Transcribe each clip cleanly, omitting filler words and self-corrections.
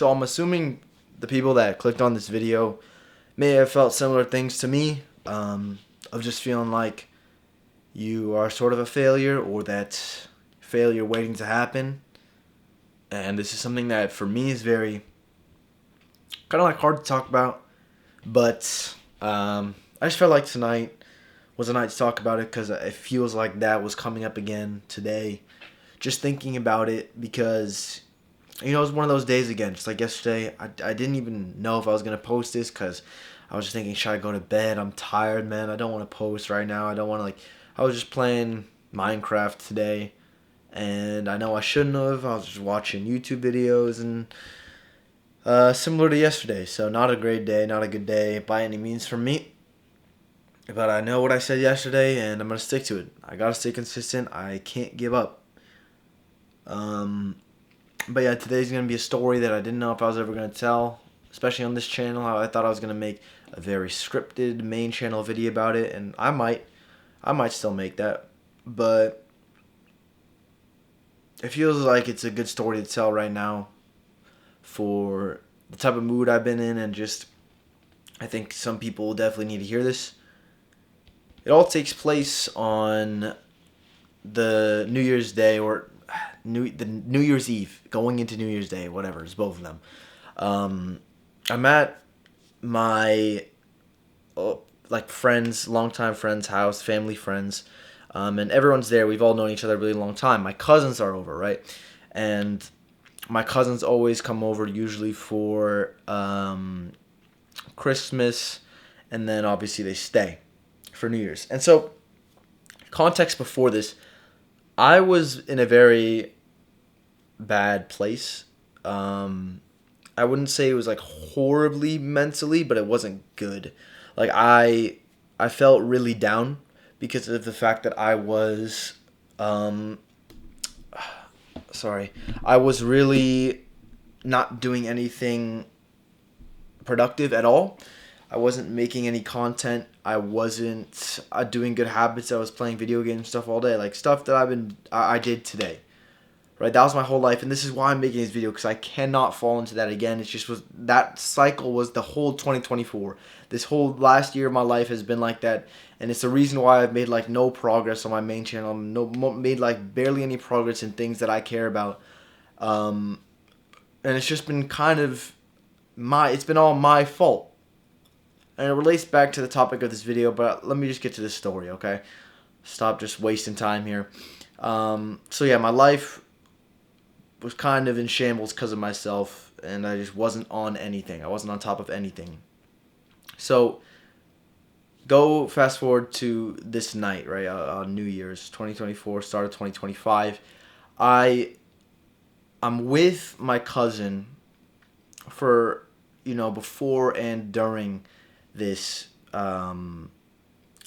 So I'm assuming the people that clicked on this video may have felt similar things to me, of just feeling like you are sort of a failure or that failure waiting to happen. And this is something that for me is very kind of like hard to talk about. But I just felt like tonight was a night to talk about it because it feels like that was coming up again today. Just thinking about it because, it was one of those days again. Just like yesterday, I didn't even know if I was going to post this because I was just thinking, should I go to bed? I'm tired, man. I don't want to post right now. I don't want to, I was just playing Minecraft today. And I know I shouldn't have. I was just watching YouTube videos and similar to yesterday. So not a great day, not a good day by any means for me. But I know what I said yesterday and I'm going to stick to it. I got to stay consistent. I can't give up. But yeah, today's going to be a story that I didn't know if I was ever going to tell. Especially on this channel. I thought I was going to make a very scripted main channel video about it. And I might still make that. But it feels like it's a good story to tell right now for the type of mood I've been in, and just I think some people will definitely need to hear this. It all takes place on the New Year's Day or the New Year's Eve, going into New Year's Day, whatever. It's both of them. I'm at my friends, longtime friends' house, family friends. And everyone's there. We've all known each other a really long time. My cousins are over, right? And my cousins always come over usually for Christmas, and then obviously they stay for New Year's. And so, context before this, I was in a very bad place. I wouldn't say it was horribly mentally, but it wasn't good. I felt really down because of the fact that I was I was really not doing anything productive at all. I wasn't making any content. I wasn't doing good habits. I was playing video game stuff all day, stuff that I did today. Right, that was my whole life, and this is why I'm making this video, because I cannot fall into that again. It's just that cycle was the whole 2024. This whole last year of my life has been like that, and it's the reason why I've made no progress on my main channel. Made barely any progress in things that I care about, and it's just been it's been all my fault. And it relates back to the topic of this video, but let me just get to this story, okay? Stop just wasting time here. So yeah, my life was kind of in shambles because of myself, and I just wasn't on anything. I wasn't on top of anything. So, go fast forward to this night, right, on New Year's 2024, start of 2025. I'm with my cousin for, before and during this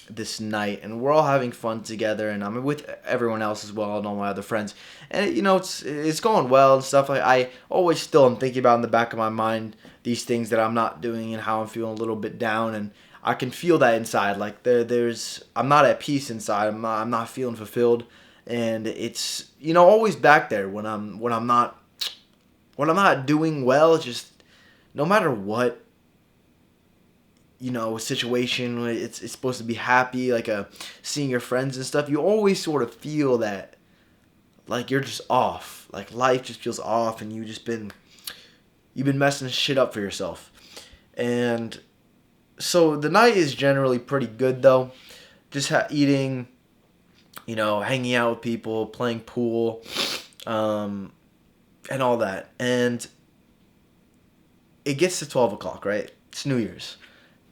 this night, and we're all having fun together, and I'm with everyone else as well, and all my other friends, and it's going well and stuff. I always still am thinking about in the back of my mind these things that I'm not doing and how I'm feeling a little bit down, and I can feel that inside. I'm not at peace inside. I'm not feeling fulfilled, and it's always back there when I'm not doing well. Just no matter what situation, it's supposed to be happy, seeing your friends and stuff, you always sort of feel that you're just off, life just feels off, and you've been messing shit up for yourself. And so the night is generally pretty good though, just eating, hanging out with people, playing pool, and all that. And it gets to 12 o'clock, right? It's New Year's.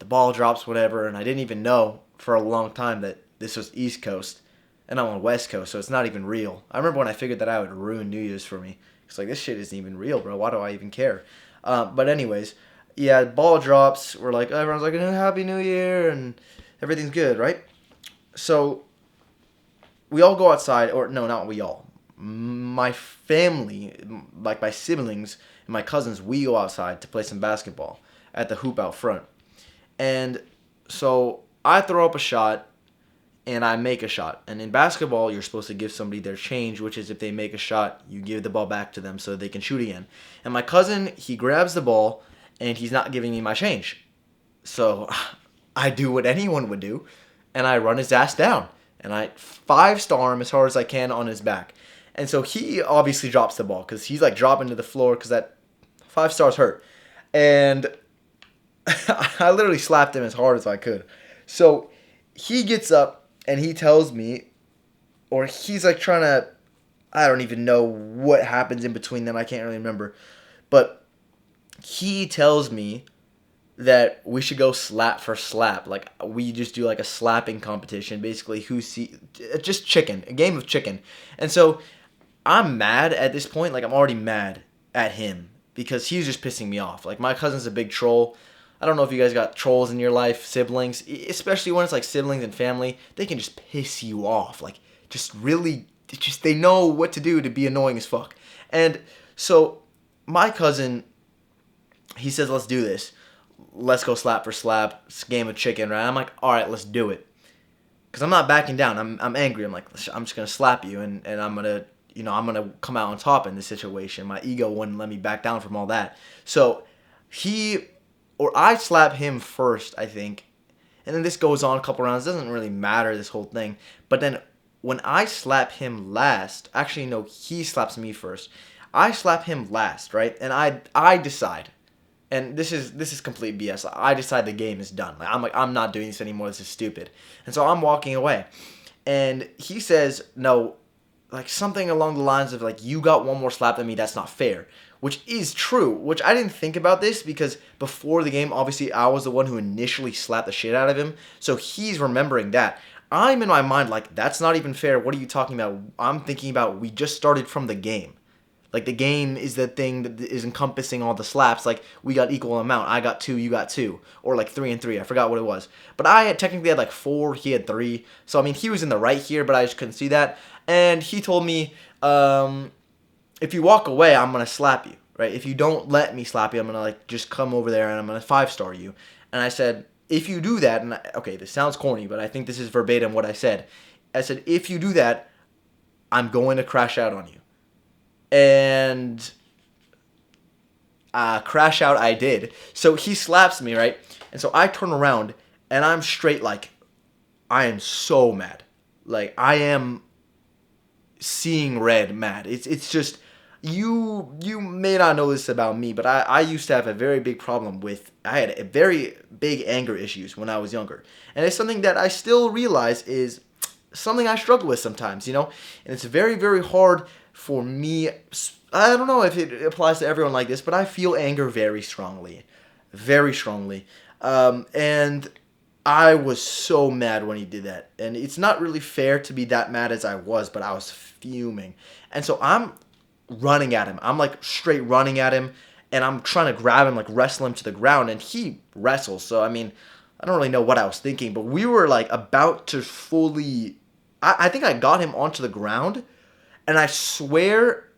The ball drops, whatever, and I didn't even know for a long time that this was East Coast, and I'm on West Coast, so it's not even real. I remember when I figured that out, it would ruin New Year's for me. It's this shit isn't even real, bro. Why do I even care? But anyways, yeah, ball drops. We're everyone's Happy New Year, and everything's good, right? So we all go outside, or no, not we all. My family, my siblings and my cousins, we go outside to play some basketball at the hoop out front. And so I throw up a shot, and I make a shot. And in basketball, you're supposed to give somebody their change, which is if they make a shot, you give the ball back to them so they can shoot again. And my cousin, he grabs the ball, and he's not giving me my change. So I do what anyone would do, and I run his ass down. And I 5-star him as hard as I can on his back. And so he obviously drops the ball because he's like dropping to the floor because that 5 stars hurt. And I literally slapped him as hard as I could. So he gets up and he tells me, or he's like trying to, I don't even know what happens in between them. I can't really remember. But he tells me that we should go slap for slap. Like, we just do like a slapping competition. Basically, just chicken. A game of chicken. And so I'm mad at this point. Like, I'm already mad at him because he's just pissing me off. Like, my cousin's a big troll. I don't know if you guys got trolls in your life, siblings, especially when it's like siblings and family. They can just piss you off. Like, they know what to do to be annoying as fuck. And so my cousin, he says, let's do this. Let's go slap for slap. It's a game of chicken, right? I'm like, all right, let's do it. Because I'm not backing down. I'm angry. I'm like, I'm just going to slap you, and I'm going to, I'm going to come out on top in this situation. My ego wouldn't let me back down from all that. So I slap him first, I think. And then this goes on a couple rounds. It doesn't really matter, this whole thing. But then when I slap him last, actually, no, he slaps me first. I slap him last, right? And I decide. And this is complete BS. I decide the game is done. I'm not doing this anymore. This is stupid. And so I'm walking away. And he says, no, like something along the lines of like, you got one more slap than me. That's not fair. Which is true. Which I didn't think about this because before the game, obviously, I was the one who initially slapped the shit out of him. So he's remembering that. I'm in my mind like, that's not even fair. What are you talking about? I'm thinking about we just started from the game. Like, the game is the thing that is encompassing all the slaps. Like, we got equal amount. I got 2, you got 2. Or, like, 3 and 3. I forgot what it was. But I technically had, like, 4. He had 3. So, I mean, he was in the right here, but I just couldn't see that. And he told me, if you walk away, I'm going to slap you, right? If you don't let me slap you, I'm going to, like, just come over there and I'm going to 5-star you. And I said, if you do that, and okay, this sounds corny, but I think this is verbatim what I said. I said, if you do that, I'm going to crash out on you. And crash out I did. So he slaps me, right? And so I turn around, and I'm straight like, I am so mad. Like, I am seeing red mad. It's just, you may not know this about me, but I used to have a very big problem with, I had a very big anger issues when I was younger. And it's something that I still realize is something I struggle with sometimes, And it's very, very hard for me. I don't know if it applies to everyone like this, but I feel anger very strongly. Very strongly. And I was so mad when he did that. And it's not really fair to be that mad as I was, but I was fuming. And so I'm running at him. I'm like straight running at him, and I'm trying to grab him, like wrestle him to the ground, and he wrestles. So, I mean, I don't really know what I was thinking, but we were like about to fully, I think I got him onto the ground. And I swear,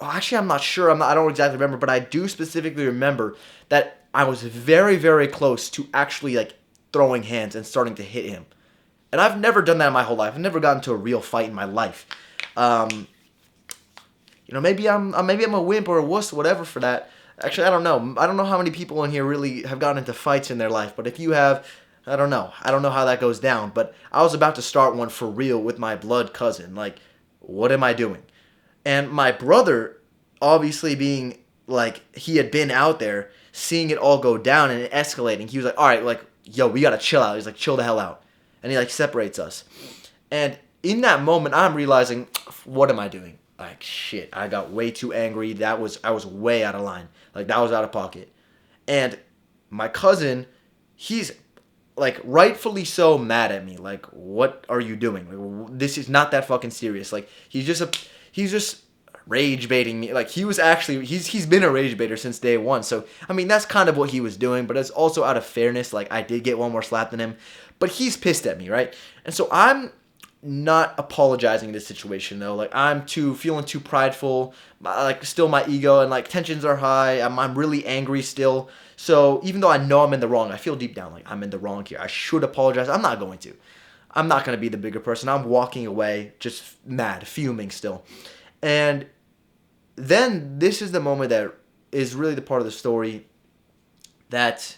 actually I'm not sure, I don't exactly remember, but I do specifically remember that I was very, very close to actually like throwing hands and starting to hit him. And I've never done that in my whole life. I've never gotten into a real fight in my life. Maybe I'm a wimp or a wuss, whatever for that. Actually, I don't know. I don't know how many people in here really have gotten into fights in their life, but if you have, I don't know. I don't know how that goes down, but I was about to start one for real with my blood cousin. Like, what am I doing? And my brother, obviously being like, he had been out there, seeing it all go down and it escalating. He was like, all right, like, yo, we gotta chill out. He's like, chill the hell out. And he like separates us. And in that moment, I'm realizing, what am I doing? Like, shit, I got way too angry. I was way out of line. Like, that was out of pocket. And my cousin, he's like rightfully so mad at me. Like, what are you doing? Like, this is not that fucking serious. Like, he's just rage baiting me. Like, he was actually, he's been a rage baiter since day one. So, I mean, that's kind of what he was doing, but it's also out of fairness. Like, I did get one more slap than him, but he's pissed at me, right? And so I'm not apologizing in this situation though. Like, I'm feeling too prideful. Like, still my ego and like tensions are high. I'm really angry still. So even though I know I'm in the wrong, I feel deep down like I'm in the wrong here. I should apologize. I'm not going to. I'm not going to be the bigger person. I'm walking away just mad, fuming still. And then this is the moment that is really the part of the story that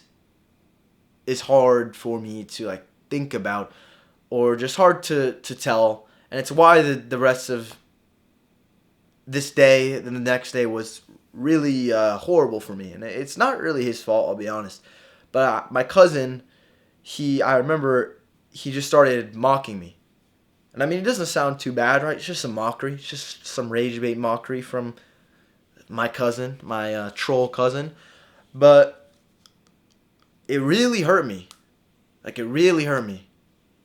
is hard for me to like think about, or just hard to tell. And it's why the rest of this day and the next day was really horrible for me. And it's not really his fault, I'll be honest. But my cousin, I remember he just started mocking me. And I mean, it doesn't sound too bad, right? It's just some mockery. It's just some rage bait mockery from my cousin, my troll cousin. But it really hurt me. Like, it really hurt me.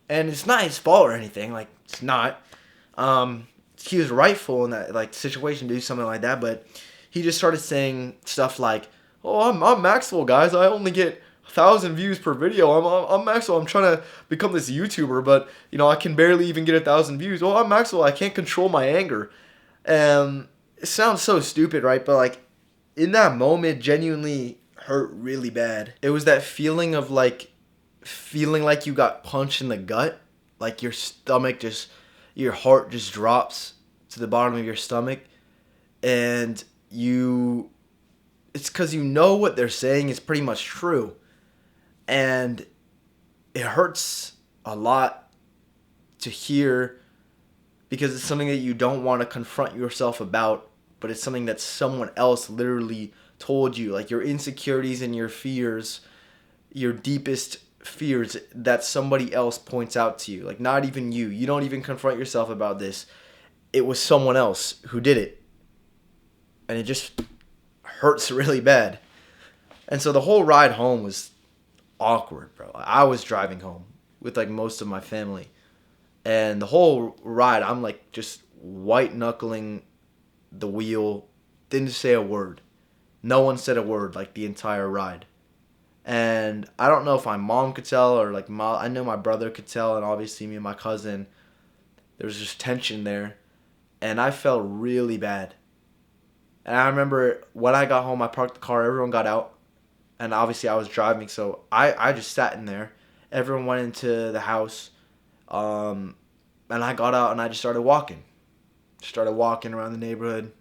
And it's not his fault or anything. Like, it's not. He was rightful in that like situation to do something like that. But he just started saying stuff like, "Oh, I'm Maxwell, guys. I only get 1,000 views per video. I'm Maxwell. I'm trying to become this YouTuber, but I can barely even get 1,000 views. Oh, I'm Maxwell. I can't control my anger." It sounds so stupid, right? But like in that moment, genuinely hurt really bad. It was that feeling of like feeling like you got punched in the gut, like your heart just drops to the bottom of your stomach, and it's because what they're saying is pretty much true. And it hurts a lot to hear because it's something that you don't want to confront yourself about, but it's something that someone else literally told you. Like your insecurities and your fears, your deepest fears that somebody else points out to you. Like not even you. You don't even confront yourself about this. It was someone else who did it. And it just hurts really bad. And so the whole ride home was awkward, bro. I was driving home with like most of my family, and the whole ride I'm like just white knuckling the wheel, didn't say a word. No one said a word like the entire ride. And I don't know if my mom could tell or like I know my brother could tell, and obviously me and my cousin, there was just tension there, and I felt really bad. And I remember when I got home, I parked the car, everyone got out. And obviously I was driving, so I just sat in there. Everyone went into the house. And I got out and I just started walking. Started walking around the neighborhood.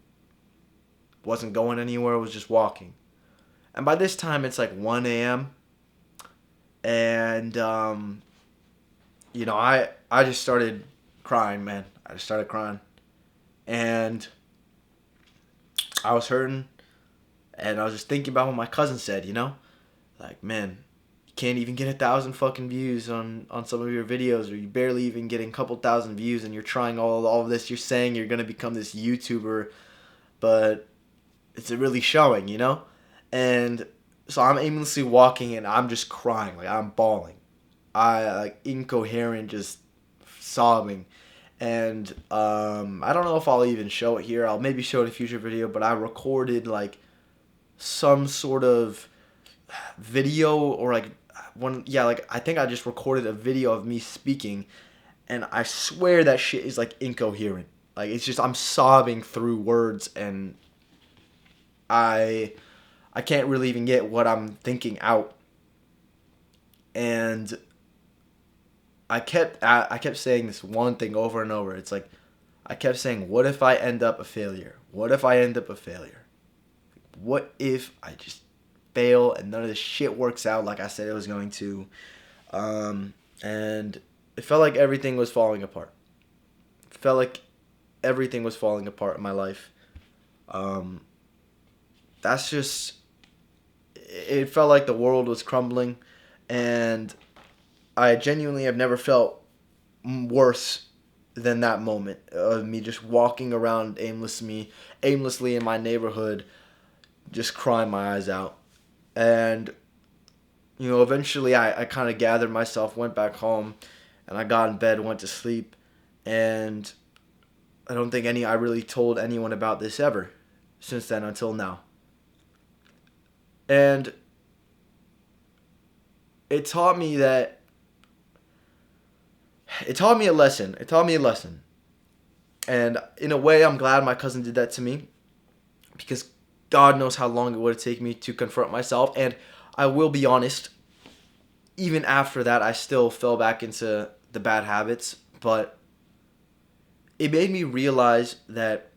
Wasn't going anywhere, was just walking. And by this time it's like 1 a.m. And, I just started crying, man. I just started crying. And I was hurting. And I was just thinking about what my cousin said, Like, man, you can't even get 1,000 fucking views on some of your videos, or you barely even getting a couple thousand views, and you're trying all of this. You're saying you're going to become this YouTuber, but it's really showing, And so I'm aimlessly walking, and I'm just crying. Like, I'm bawling. Like, incoherent, just sobbing. And I don't know if I'll even show it here. I'll maybe show it in a future video, but I recorded, like, some sort of video or like I think I just recorded a video of me speaking, and I swear that shit is like incoherent. Like it's just I'm sobbing through words, and I can't really even get what I'm thinking out. And I kept saying this one thing over and over. It's like I kept saying, what if I end up a failure? What if I end up a failure? What if I just fail and none of this shit works out like I said it was going to? And it felt like everything was falling apart. It felt like everything was falling apart in my life. It felt like the world was crumbling, and I genuinely have never felt worse than that moment of me just walking around aimlessly in my neighborhood, just crying my eyes out. And eventually I kind of gathered myself, went back home, and I got in bed, went to sleep. And I don't think I really told anyone about this ever since then until now. And it taught me a lesson. And in a way, I'm glad my cousin did that to me, because God knows how long it would have taken me to confront myself. And I will be honest, even after that, I still fell back into the bad habits, but it made me realize that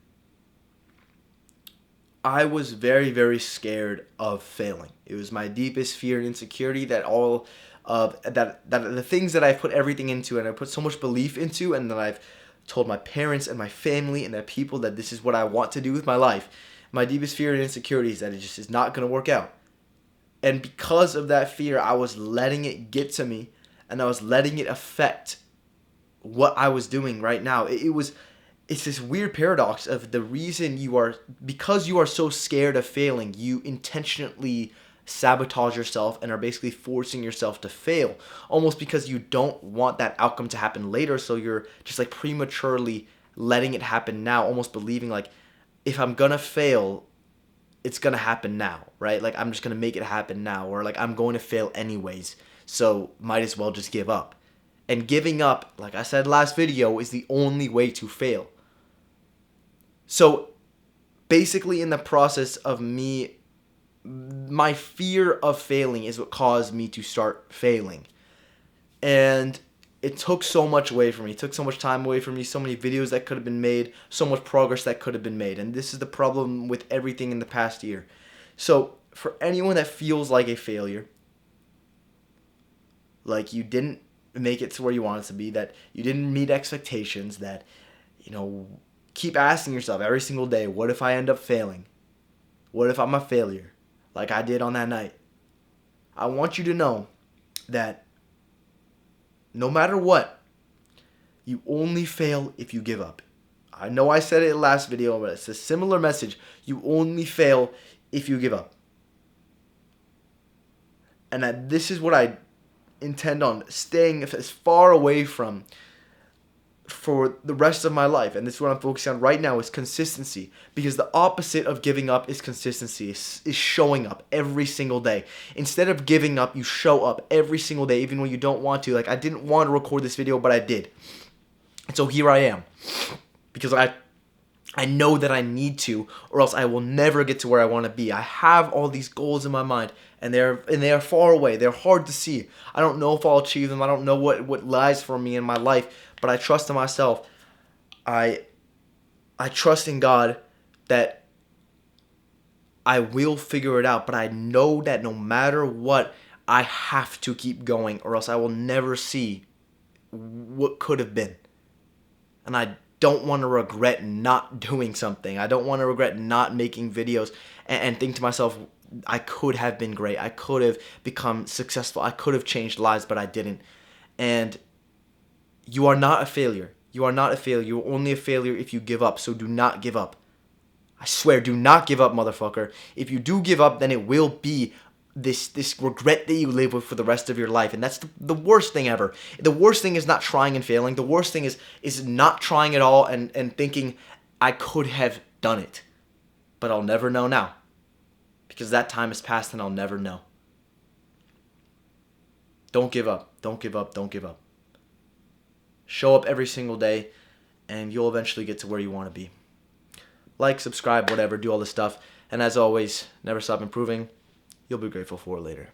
I was very, very scared of failing. It was my deepest fear and insecurity that all of that the things that I've put everything into and I put so much belief into, and that I've told my parents and my family and the people that this is what I want to do with my life. My deepest fear and insecurity is that it just is not going to work out. And because of that fear, I was letting it get to me, and I was letting it affect what I was doing right now. It's this weird paradox of the reason because you are so scared of failing, you intentionally sabotage yourself and are basically forcing yourself to fail, almost because you don't want that outcome to happen later. So you're just like prematurely letting it happen now, almost believing like, if I'm gonna fail, it's gonna happen now, right? Like, I'm just gonna make it happen now, or like, I'm going to fail anyways, so might as well just give up. And giving up, like I said last video, is the only way to fail. So basically, in the process of me, my fear of failing is what caused me to start failing. And it took so much away from me. It took so much time away from me, so many videos that could have been made, so much progress that could have been made. And this is the problem with everything in the past year. So for anyone that feels like a failure, like you didn't make it to where you wanted to be, that you didn't meet expectations, that, keep asking yourself every single day, what if I end up failing? What if I'm a failure, like I did on that night? I want you to know that no matter what, you only fail if you give up. I know I said it in the last video, but it's a similar message. You only fail if you give up. And that this is what I intend on staying as far away from for the rest of my life. And this is what I'm focusing on right now, is consistency. Because the opposite of giving up is consistency, is showing up every single day. Instead of giving up, you show up every single day, even when you don't want to. Like, I didn't want to record this video, but I did. And so here I am. Because I know that I need to, or else I will never get to where I want to be. I have all these goals in my mind, and they are far away. They're hard to see. I don't know if I'll achieve them. I don't know what lies for me in my life, but I trust in myself. I trust in God that I will figure it out, but I know that no matter what, I have to keep going, or else I will never see what could have been. And I don't want to regret not doing something. I don't want to regret not making videos and think to myself, I could have been great. I could have become successful. I could have changed lives, but I didn't. And you are not a failure. You are not a failure. You're only a failure if you give up. So do not give up. I swear, do not give up, motherfucker. If you do give up, then it will be this regret that you live with for the rest of your life. And that's the worst thing ever. The worst thing is not trying and failing. The worst thing is not trying at all and thinking, I could have done it, but I'll never know now, because that time has passed and I'll never know. Don't give up. Don't give up. Don't give up. Show up every single day, and you'll eventually get to where you want to be. Like, subscribe, whatever, do all this stuff. And as always, never stop improving. You'll be grateful for it later.